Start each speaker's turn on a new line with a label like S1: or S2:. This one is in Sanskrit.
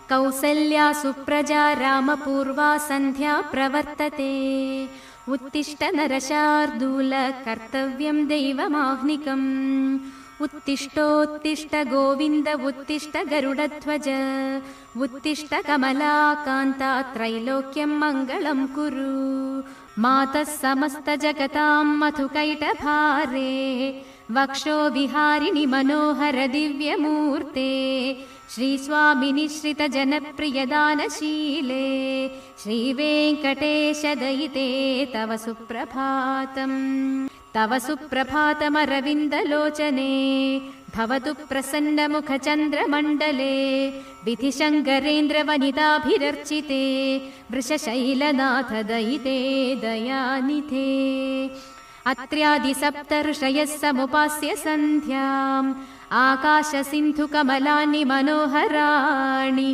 S1: कौसल्या सुप्रजा रामपूर्वा सन्ध्या प्रवर्तते उत्तिष्ठ नरशार्दूल कर्तव्यं दैवमाह्निकम् उत्तिष्ठोत्तिष्ठ गोविन्द उत्तिष्ठ गरुडध्वज उत्तिष्ठ कमलाकान्ता त्रैलोक्यं मङ्गलं कुरु मातः समस्तजगतां मधुकैटभारे वक्षो विहारिणि मनोहर दिव्यमूर्ते श्रीस्वामिनि श्रितजनप्रियदानशीले श्रीवेङ्कटेश दयिते तव सुप्रभातम् तव सुप्रभातमरविन्दलोचने भवतु प्रसन्नमुखचन्द्रमण्डले विधिशङ्करेन्द्रवनिताभिरर्चिते वृषशैलनाथ दयिते दयानिधे अत्र्यादिसप्तऋषयः समुपास्य सन्ध्याम् आकाशसिन्धुकमलानि मनोहराणि